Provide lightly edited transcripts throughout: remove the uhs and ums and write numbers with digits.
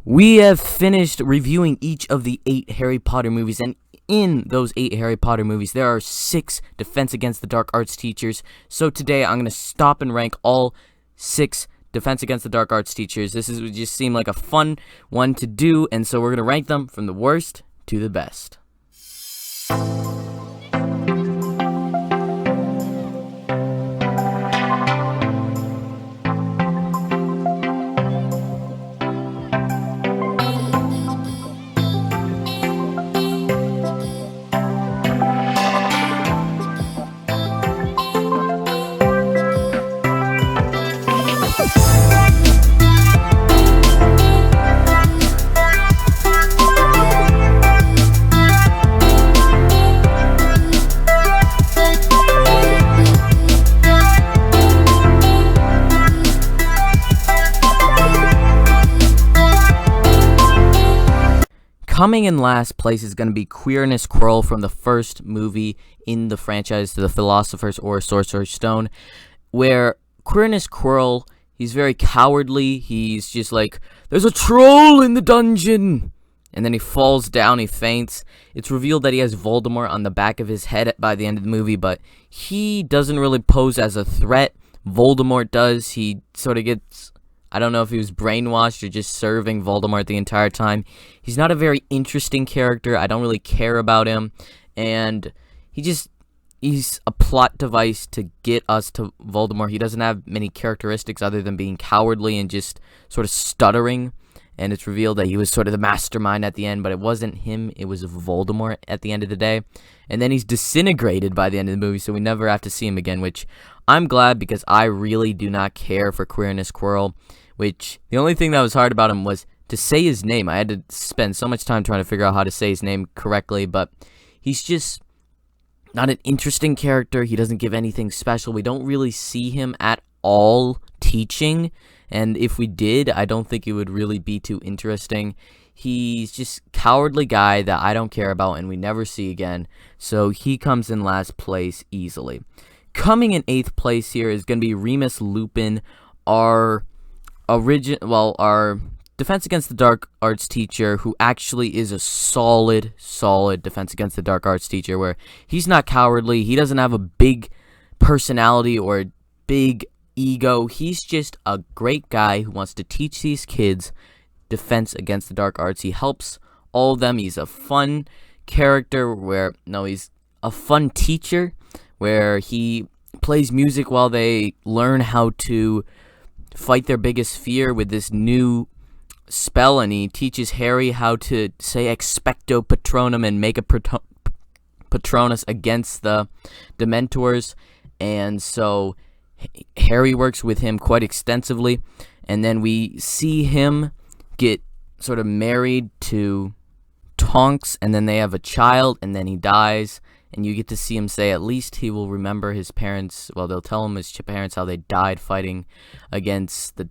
We have finished reviewing each of the 8 Harry Potter movies, and in those 8 Harry Potter movies, there are 6 Defense Against the Dark Arts teachers. So today, I'm going to stop and rank all 6 Defense Against the Dark Arts teachers. This would just seem like a fun one to do, and so we're going to rank them from the worst to the best. Coming in last place is going to be Quirrell Quirrell from the first movie in the franchise, The Philosopher's or Sorcerer's Stone, where Quirrell Quirrell, he's very cowardly. He's just like, there's a troll in the dungeon! And then he falls down, he faints. It's revealed that he has Voldemort on the back of his head by the end of the movie, but he doesn't really pose as a threat. Voldemort does. He sort of gets... I don't know if he was brainwashed or just serving Voldemort the entire time. He's not a very interesting character. I don't really care about him. And he's a plot device to get us to Voldemort. He doesn't have many characteristics other than being cowardly and just sort of stuttering. And it's revealed that he was sort of the mastermind at the end, but it wasn't him. It was Voldemort at the end of the day. And then he's disintegrated by the end of the movie, so we never have to see him again, which I'm glad because I really do not care for Quirrell Quirrell, which the only thing that was hard about him was to say his name. I had to spend so much time trying to figure out how to say his name correctly, but he's just not an interesting character. He doesn't give anything special. We don't really see him at all teaching, and if we did, I don't think it would really be too interesting. He's just a cowardly guy that I don't care about and we never see again, so he comes in last place easily. Coming in 8th place here is going to be Remus Lupin, our Defense Against the Dark Arts teacher, who actually is a solid Defense Against the Dark Arts teacher, where he's not cowardly, he doesn't have a big personality or big ego. He's just a great guy who wants to teach these kids Defense Against the Dark Arts. He helps all of them. He's a fun character he's a fun teacher where he plays music while they learn how to fight their biggest fear with this new spell, and he teaches Harry how to say Expecto Patronum and make a Patronus against the Dementors, and so Harry works with him quite extensively, and then we see him get sort of married to Tonks, and then they have a child, and then he dies, and you get to see him say at least he will remember his parents. Well, they'll tell him his parents how they died fighting against the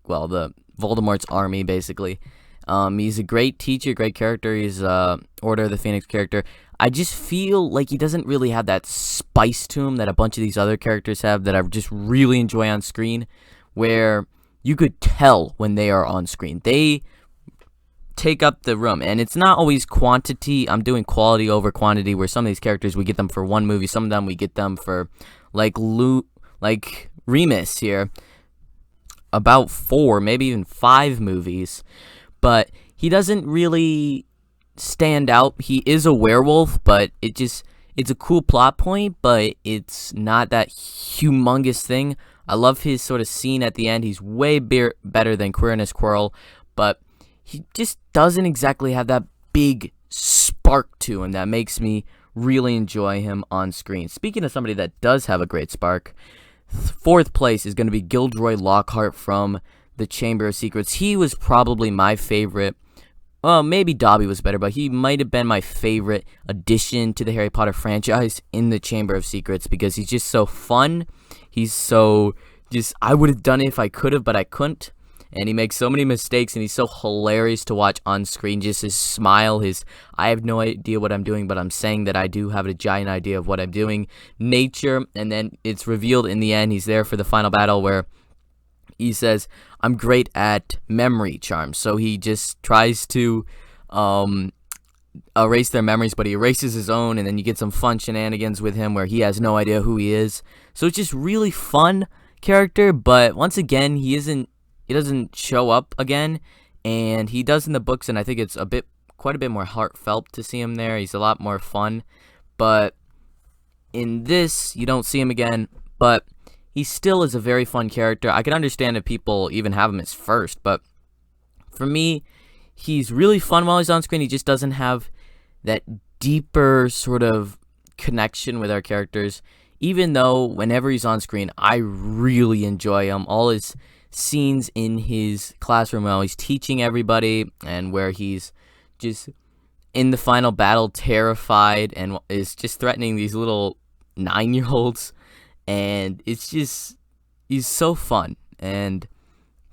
Voldemort's army, basically. He's a great teacher, great character. He's Order of the Phoenix character. I just feel like he doesn't really have that spice to him that a bunch of these other characters have that I just really enjoy on screen, where you could tell when they are on screen. They take up the room, and it's not always quantity. I'm doing quality over quantity, where some of these characters we get them for one movie, some of them we get them for like Remus here, about 4, maybe even 5 movies, but he doesn't really stand out. He is a werewolf, but it's a cool plot point, but it's not that humongous thing. I love his sort of scene at the end. He's way better than Quirrell Quirrell, but he just doesn't exactly have that big spark to him that makes me really enjoy him on screen. Speaking of somebody that does have a great spark, 4th place is going to be Gilderoy Lockhart from the Chamber of Secrets. He was probably my favorite. Well, maybe Dobby was better, but he might have been my favorite addition to the Harry Potter franchise in the Chamber of Secrets because he's just so fun. He's so I would have done it if I could have, but I couldn't. And he makes so many mistakes, and he's so hilarious to watch on screen. Just his smile, I have no idea what I'm doing, but I'm saying that I do have a giant idea of what I'm doing nature. And then it's revealed in the end, he's there for the final battle where he says, I'm great at memory charms. So he just tries to erase their memories, but he erases his own, and then you get some fun shenanigans with him where he has no idea who he is. So it's just really fun character, but once again, he doesn't show up again, and he does in the books, and I think it's quite a bit more heartfelt to see him there. He's a lot more fun, but in this, you don't see him again, but he still is a very fun character. I can understand if people even have him as first, but for me, he's really fun while he's on screen. He just doesn't have that deeper sort of connection with our characters, even though whenever he's on screen, I really enjoy him. All his scenes in his classroom while he's teaching everybody, and where he's just in the final battle terrified and is just threatening these little 9-year-olds, and he's so fun and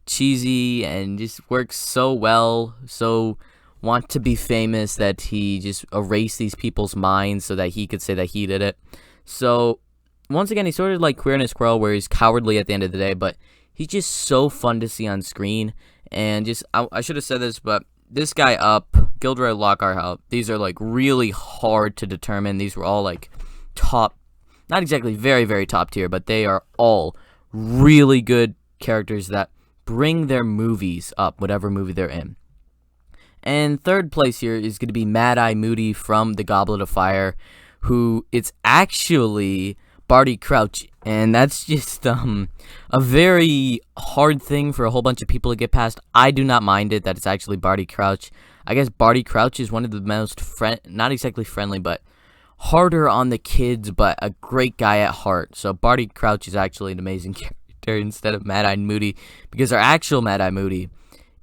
cheesy and just works so well, so want to be famous that he just erased these people's minds so that he could say that he did it. So once again, he's sort of like Queer in a Squirrel, where he's cowardly at the end of the day, but he's just so fun to see on screen. And just I should have said this, but this guy up, Gilderoy Lockhart up, these are like really hard to determine. These were all like top, not exactly very, very top tier, but they are all really good characters that bring their movies up, whatever movie they're in. And third place here is going to be Mad-Eye Moody from The Goblet of Fire, who it's actually Barty Crouch, and that's just a very hard thing for a whole bunch of people to get past. I do not mind it that it's actually Barty Crouch. I guess Barty Crouch is one of the most not exactly friendly, but harder on the kids, but a great guy at heart. So Barty Crouch is actually an amazing character instead of Mad-Eye Moody, because our actual Mad-Eye Moody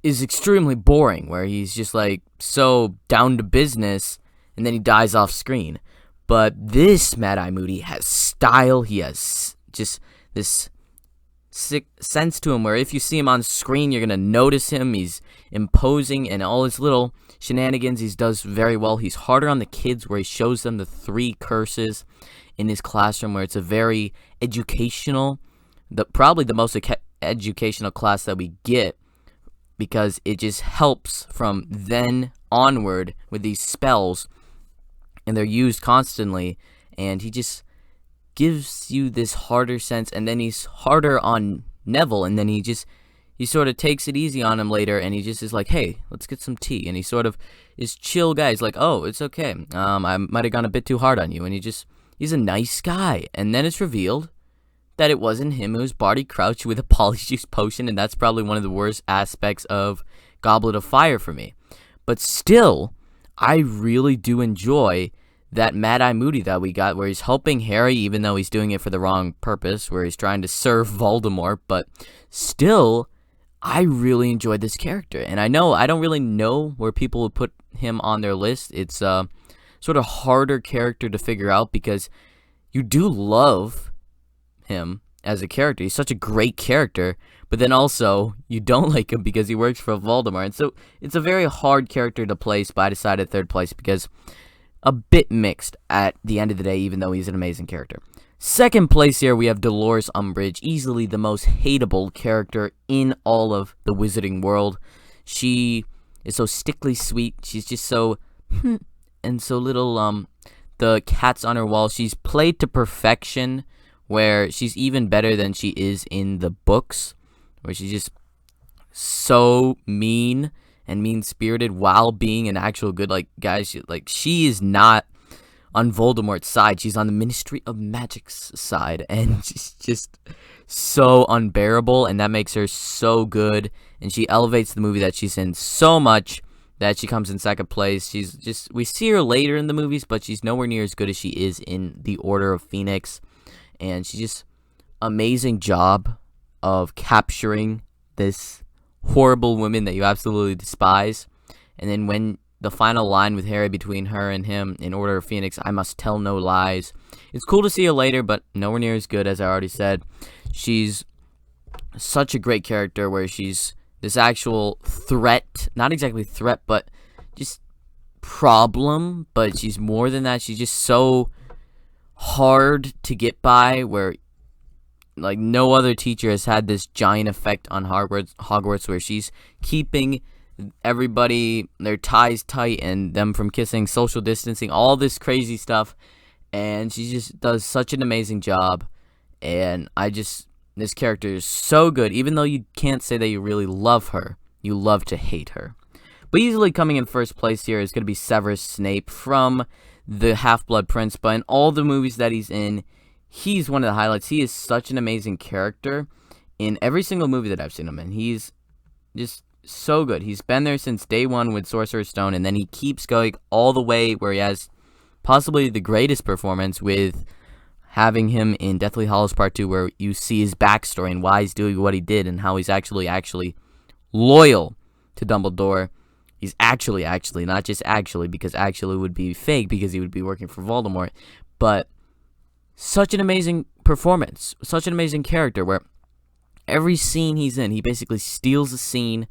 is extremely boring, where he's just like so down to business and then he dies off screen. But this Mad-Eye Moody has style. He has just this sick sense to him where if you see him on screen, you're going to notice him. He's imposing, and all his little shenanigans he does very well. He's harder on the kids, where he shows them the 3 curses in his classroom, where it's a very educational, probably the most educational class that we get, because it just helps from then onward with these spells, and they're used constantly, and he just gives you this harder sense, and then he's harder on Neville, and then he sort of takes it easy on him later, and he just is like, hey, let's get some tea, and he sort of is chill guy. He's like, oh, it's okay, I might have gone a bit too hard on you, and he's a nice guy, and then it's revealed that it wasn't him, it was Barty Crouch with a Polyjuice potion, and that's probably one of the worst aspects of Goblet of Fire for me. But still, I really do enjoy that Mad-Eye Moody that we got, where he's helping Harry, even though he's doing it for the wrong purpose, where he's trying to serve Voldemort, but still, I really enjoyed this character. And I don't really know where people would put him on their list. It's a sort of harder character to figure out, because you do love him as a character. He's such a great character, but then also you don't like him because he works for Voldemort. And so it's a very hard character to place, but I decided third place because a bit mixed at the end of the day, even though he's an amazing character. Second place here, we have Dolores Umbridge, easily the most hateable character in all of the wizarding world. She is so stickly sweet. She's just so and so little the cats on her wall. She's played to perfection, where she's even better than she is in the books, where she's just so mean and mean-spirited while being an actual good, like, guy. She is not on Voldemort's side. She's on the Ministry of Magic's side, and she's just so unbearable, and that makes her so good, and she elevates the movie that she's in so much that she comes in second place. We see her later in the movies, but she's nowhere near as good as she is in the Order of Phoenix. And she's just amazing job of capturing this horrible woman that you absolutely despise. And then when the final line with Harry between her and him in Order of Phoenix, I must tell no lies. It's cool to see her later, but nowhere near as good, as I already said. She's such a great character, where she's this actual threat, not exactly threat, but just problem, but she's more than that. She's just so hard to get by, where like no other teacher has had this giant effect on Hogwarts where she's keeping everybody their ties tight and them from kissing, social distancing, all this crazy stuff, and she just does such an amazing job. And this character is so good, even though you can't say that you really love her, you love to hate her. But easily coming in first place here is going to be Severus Snape from the Half-Blood Prince. But in all the movies that he's in, he's one of the highlights. He is such an amazing character in every single movie that I've seen him in. He's just so good. He's been there since day one with Sorcerer's Stone, and then he keeps going all the way where he has possibly the greatest performance with having him in Deathly Hallows Part 2, where you see his backstory and why he's doing what he did and how he's actually loyal to Dumbledore. He's actually, not just actually, because actually would be fake because he would be working for Voldemort, but such an amazing performance, such an amazing character where every scene he's in, he basically steals the scene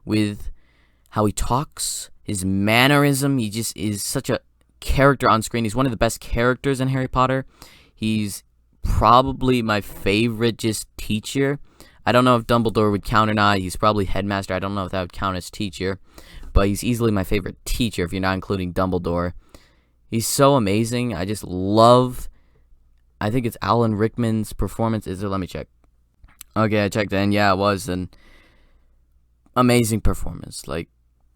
with how he talks, his mannerism. He just is such a character on screen. He's one of the best characters in Harry Potter. He's probably my favorite just teacher. I don't know if Dumbledore would count or not. He's probably headmaster. I don't know if that would count as teacher, but he's easily my favorite teacher if you're not including Dumbledore. He's so amazing. I just love, I think it's Alan Rickman's performance. Is it? Let me check. Okay, I checked in. Yeah, it was an amazing performance. Like,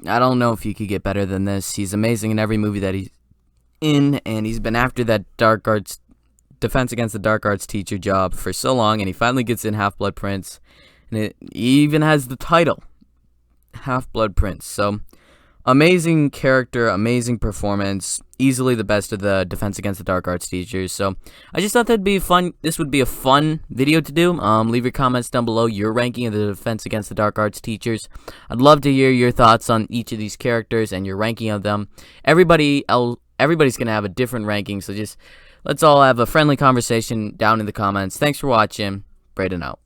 I don't know if you could get better than this. He's amazing in every movie that he's in, and he's been after that Dark Arts Defense Against the Dark Arts teacher job for so long, and he finally gets in Half-Blood Prince, and it even has the title, Half-Blood Prince. So, amazing character, amazing performance, easily the best of the Defense Against the Dark Arts teachers. So, I just thought this would be a fun video to do. Leave your comments down below, your ranking of the Defense Against the Dark Arts teachers. I'd love to hear your thoughts on each of these characters and your ranking of them. Everybody's going to have a different ranking, so just let's all have a friendly conversation down in the comments. Thanks for watching. Braden out.